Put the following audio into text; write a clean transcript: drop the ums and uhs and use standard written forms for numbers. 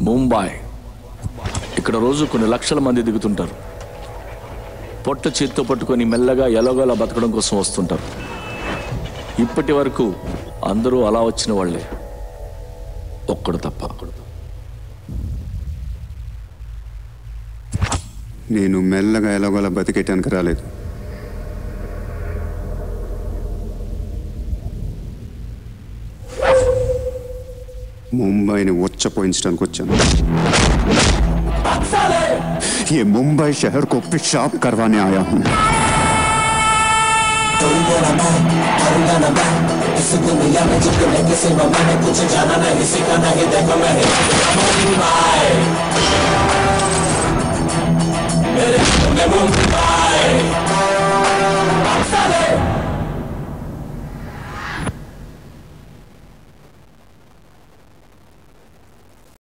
ముంబై. ఇక్కడ రోజు కొన్ని లక్షల మంది దిగుతుంటారు. పొట్ట చేత్తో పట్టుకొని మెల్లగా ఎలాగోలా బతకడం కోసం వస్తుంటారు. ఇప్పటి వరకు అందరూ అలా వచ్చిన వాళ్ళే, ఒక్కడు తప్ప. నేను మెల్లగా ఎలాగోలా బతికేటానికి రాలేదు. ముంబైని ఉచ్చపోయించడానికి వచ్చాను. ये मुंबई शहर को पेशाब करवाने आया हूँ. इस दुनिया में जितने किसी मैंने कुछ जाना नहीं सीखा नहीं देखो मैंने मुंबई